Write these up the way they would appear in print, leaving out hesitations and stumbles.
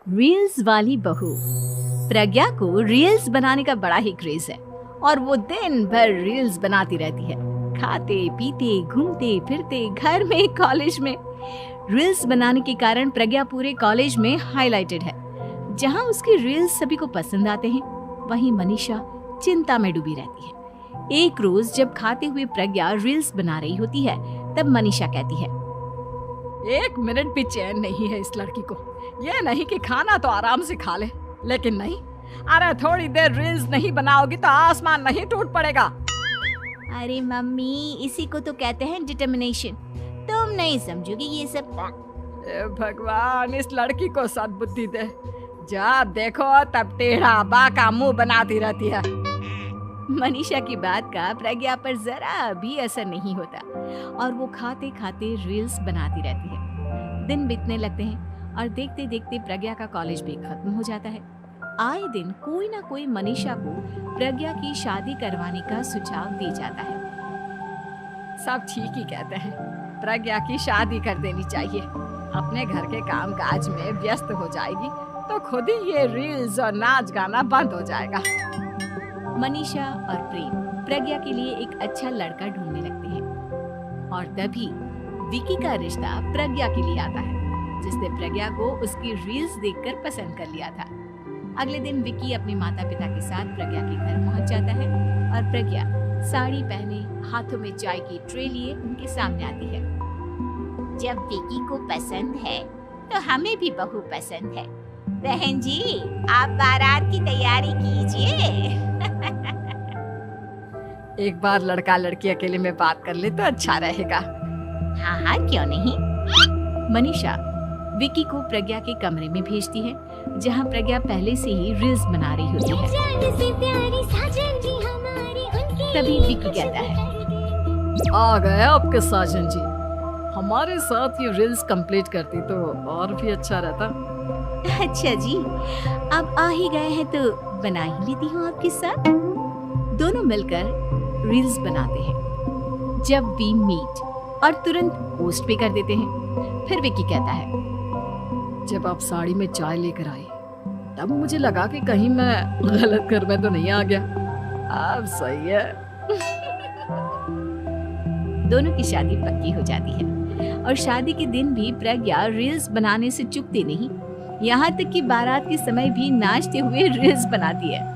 Reels वाली बहू। प्रज्ञा को रील्स बनाने का बड़ा ही क्रेज है और वो दिन भर रील्स बनाती रहती है। खाते पीते घूमते फिरते घर में कॉलेज में रील्स बनाने के कारण प्रज्ञा पूरे कॉलेज में हाईलाइटेड है। जहां उसकी रील्स सभी को पसंद आते हैं, वहीं मनीषा चिंता में डूबी रहती है। एक रोज जब खाते हुए प्रज्ञा रील्स बना रही होती है, तब मनीषा कहती है, एक मिनट भी चैन नहीं है इस लड़की को। ये नहीं कि खाना तो आराम से खा ले, लेकिन नहीं, अरे थोड़ी देर रील्स नहीं बनाओगी तो आसमान नहीं टूट पड़ेगा। अरे मम्मी, इसी को तो कहते हैं डिटर्मिनेशन। तुम नहीं समझोगी ये सब। भगवान, इस लड़की को सद्बुद्धि दे। जब देखो तब टेढ़ा बाका मुंह बनाती रहती है। मनीषा की बात का प्रज्ञा पर जरा भी असर नहीं होता और वो खाते खाते रील्स बनाती रहती है। दिन बीतने लगते हैं और देखते देखते प्रज्ञा का कॉलेज भी खत्म हो जाता है। आए दिन कोई ना कोई मनीषा को प्रज्ञा की शादी करवाने का सुझाव दे जाता है। सब ठीक ही कहते हैं, प्रज्ञा की शादी कर देनी चाहिए। अपने घर के काम काज में व्यस्त हो जाएगी तो खुद ही ये रील्स और नाच गाना बंद हो जाएगा। मनीषा और प्रेम प्रज्ञा के लिए एक अच्छा लड़का ढूंढने लगते हैं और तभी विकी का रिश्ता प्रज्ञा के लिए आता है, जिसने प्रज्ञा को उसकी रील्स देखकर पसंद कर लिया था। अगले दिन विकी अपने माता पिता के साथ प्रज्ञा के घर पहुंच जाता है और प्रज्ञा साड़ी पहने हाथों में चाय की ट्रे लिए उनके सामने आती है। जब विकी को पसंद है तो हमें भी बहू पसंद है। बहन जी, आप बारात की तैयारी कीजिए। एक बार लड़का लड़की अकेले में बात कर ले तो अच्छा रहेगा। हाँ हाँ, क्यों नहीं। मनीषा विकी को प्रज्ञा के कमरे में भेजती है, जहां प्रज्ञा पहले से ही रील्स बना रही होती है। तभी विकी कहता है, आ गए आपके साजन जी। हमारे साथ ये रील्स कंप्लीट करती तो और भी अच्छा रहता। अच्छा जी, अब आ ही गए हैं तो बना ही लेती हूँ आपके साथ। दोनों मिलकर रील्स बनाते हैं। जब वी मीट और तुरंत पोस्ट भी कर देते हैं। फिर विकी कहता है, जब आप साड़ी में चाय लेकर आई तब मुझे लगा कि कहीं मैं गलत घर में तो नहीं आ गया। अब सही है। दोनों की शादी पक्की हो जाती है और शादी के दिन भी प्रज्ञा रील्स बनाने से चूकती नहीं। यहाँ तक कि बारात के समय भी नाचते हुए रील्स बनाती है।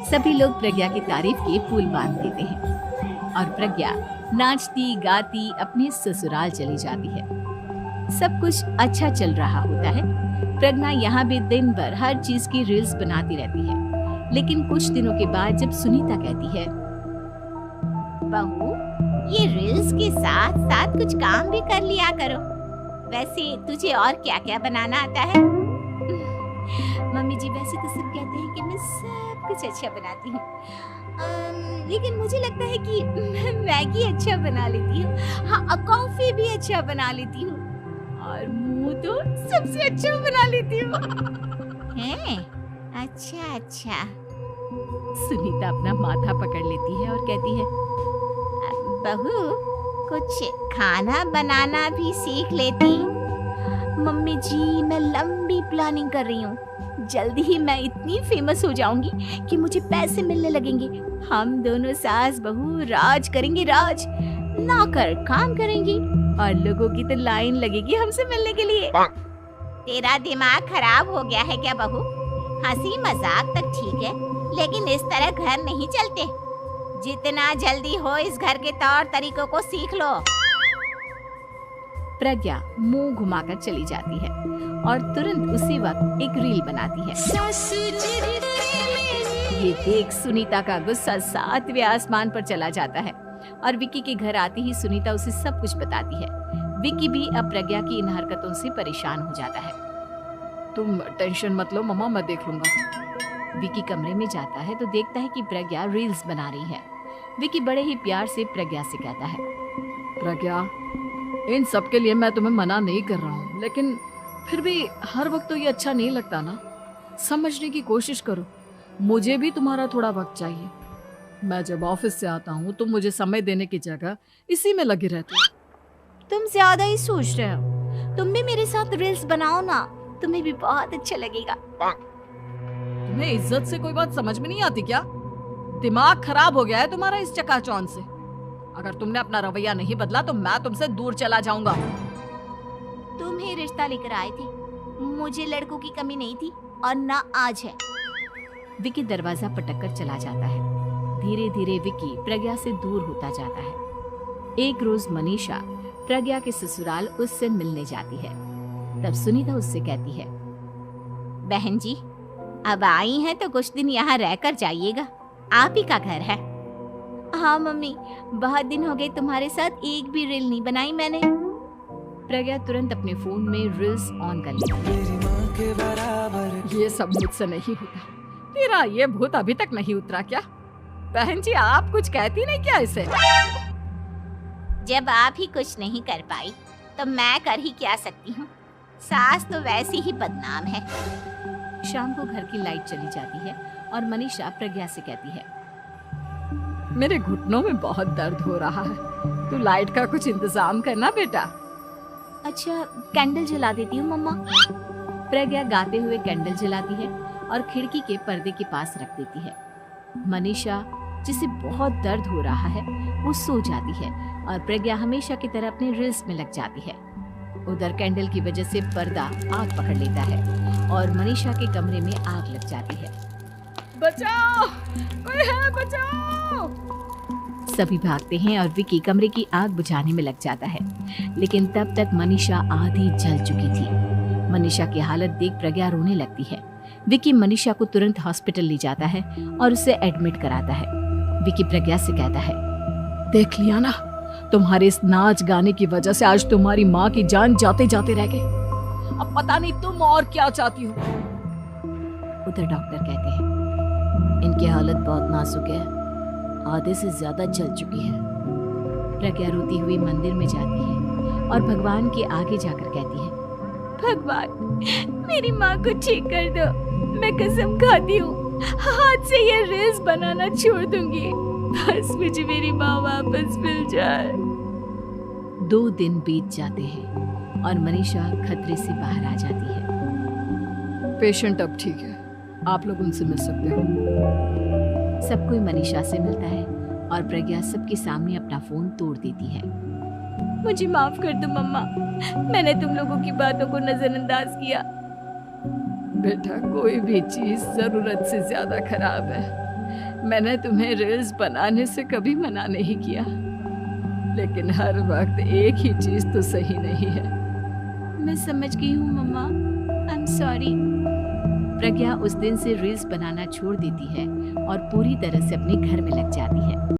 सभी लोग प्रज्ञा की तारीफ के फूल बांध देते हैं और प्रज्ञा नाचती गाती अपने ससुराल चली जाती है। सब कुछ अच्छा चल रहा होता है। प्रज्ञा यहाँ भी दिन भर हर चीज की रील्स बनाती रहती है। लेकिन कुछ दिनों के बाद जब सुनीता कहती है, बहू, ये रील्स के साथ साथ कुछ काम भी कर लिया करो। वैसे तुझे और क्या क्या बनाना आता है? मम्मी जी, वैसे तो सब कहते हैं कि मैं सब कुछ अच्छा बनाती हूँ, लेकिन मुझे लगता है कि मैं मैगी अच्छा बना लेती हूँ। हाँ, कॉफी भी अच्छा बना लेती हूँ और मुंह तो सबसे अच्छा बना लेती हूँ। हैं? अच्छा अच्छा। सुनीता अपना माथा पकड़ लेती है और कहती है, बहू, कुछ खाना बनाना भी सीख लेती। मम्मी जी, मैं लंबी प्लानिंग कर रही हूँ। जल्दी ही मैं इतनी फेमस हो जाऊंगी कि मुझे पैसे मिलने लगेंगे। हम दोनों सास बहू राज करेंगे, राज। नौकर काम करेंगी और लोगों की तो लाइन लगेगी हमसे मिलने के लिए। तेरा दिमाग खराब हो गया है क्या बहू? हंसी मजाक तक ठीक है, लेकिन इस तरह घर नहीं चलते। जितना जल्दी हो इस घर के तौर तरीकों को सीख लो। प्रज्ञा मुंह घुमाकर चली जाती है और तुरंत उसी वक्त एक रील बनाती है। ये देख सुनीता का गुस्सा 7वें आसमान पर चला जाता है और विकी के घर आती ही सुनीता उसे सब कुछ बताती है। विकी भी अब प्रज्ञा की इन हरकतों से परेशान हो जाता है। तुम टेंशन मत लो मम्मा, मैं देख लूंगा। विकी कमरे में जाता है तो देखता है कि प्रज्ञा रील्स बना रही है। विकी बड़े ही प्यार से प्रज्ञा से कहता है, प्रज्ञा, इन सब के लिए मैं तुम्हें मना नहीं कर रहा हूँ, लेकिन फिर भी हर वक्त तो ये अच्छा नहीं लगता ना। समझने की कोशिश करो, मुझे भी तुम्हारा थोड़ा वक्त चाहिए। मैं जब ऑफिस से आता हूँ तो मुझे समय देने की जगह इसी में लगे रहते हो। तुम ज्यादा ही सोच रहे हो। तुम भी मेरे साथ रील्स बनाओ ना, तुम्हें भी बहुत अच्छा लगेगा। तुम्हें इज्जत से कोई बात समझ में नहीं आती क्या? दिमाग खराब हो गया है तुम्हारा इस चकाचौंध से। अगर तुमने अपना रवैया नहीं बदला तो मैं तुमसे दूर चला जाऊंगा। तुम ही रिश्ता लेकर आए थे, मुझे लड़कों की कमी नहीं थी और ना आज है। विकी दरवाजा पटक कर चला जाता है। धीरे धीरे विकी प्रज्ञा से दूर होता जाता है। एक रोज मनीषा प्रज्ञा के ससुराल उससे मिलने जाती है। तब सुनीता उससे कहती है, बहन जी, अब आई हैं तो कुछ दिन यहाँ रहकर जाइएगा, आप ही का घर है। हाँ मम्मी, बहुत दिन हो गए तुम्हारे साथ एक भी रील नहीं बनाई मैंने। प्रज्ञा तुरंत अपने फोन में रील्स ऑन कर लेती है। ये सब मुझसे नहीं होता। तेरा ये भूत अभी तक नहीं उतरा क्या? बहन जी, आप कुछ कहती नहीं क्या इसे? जब आप ही कुछ नहीं कर पाई तो मैं कर ही क्या सकती हूँ। सास तो वैसी ही बदनाम है। शाम को घर की लाइट चली जाती है और मनीषा प्रज्ञा से कहती है, मेरे घुटनों में बहुत दर्द हो रहा है, तू लाइट का कुछ इंतजाम करना बेटा। अच्छा, कैंडल जला देती हूँ मम्मा। प्रज्ञा गाते हुए कैंडल जलाती है और खिड़की के पर्दे के पास रख देती है। मनीषा, जिसे बहुत दर्द हो रहा है, वो सो जाती है और प्रज्ञा हमेशा की तरह अपने रील्स में लग जाती है। उधर कैंडल की वजह से पर्दा आग पकड़ लेता है और मनीषा के कमरे में आग लग जाती है। बचाओ, कोई है, बचाओ। सभी भागते हैं और विकी कमरे की आग बुझाने में लग जाता है, लेकिन तब तक मनीषा आधी जल चुकी थी। मनीषा की हालत देख प्रज्ञा रोने लगती है। विकी मनीषा को तुरंत हॉस्पिटल ले जाता है और उसे एडमिट कराता है। विकी प्रज्ञा से कहता है, देख लिया ना, तुम्हारे इस नाच गाने की वजह से आज तुम्हारी माँ की जान जाते जाते रह गई। अब पता नहीं तुम और क्या चाहती हो। उधर डॉक्टर कहते हैं, इनकी हालत बहुत नाजुक है, आधे से ज्यादा जल चुकी है। प्रज्ञा रोती हुई मंदिर में जाती है और भगवान के आगे जाकर कहती है, भगवान, मेरी माँ को ठीक कर दो। मैं कसम खाती हूँ, हाथ से ये रील्स बनाना छोड़ दूंगी। बस मुझे मेरी माँ वापस मिल जाए। 2 दिन बीत जाते हैं और मनीषा खतरे से बाहर आ जाती है। पेशेंट अब ठीक है, आप लोग उनसे मिल सकते हो। सब कोई मनीषा से मिलता है और प्रज्ञा सबके सामने अपना फोन तोड़ देती है। मुझे माफ कर दो मम्मा, मैंने तुम लोगों की बातों को नजरअंदाज किया। बेटा, कोई भी चीज जरूरत से ज्यादा खराब है। मैंने तुम्हें रील्स बनाने से कभी मना नहीं किया, लेकिन हर वक्त एक ही चीज तो सही नहीं है। मैं समझ गई हूँ मम्मा, आई एम सॉरी। प्रज्ञा उस दिन से रील्स बनाना छोड़ देती है और पूरी तरह से अपने घर में लग जाती है।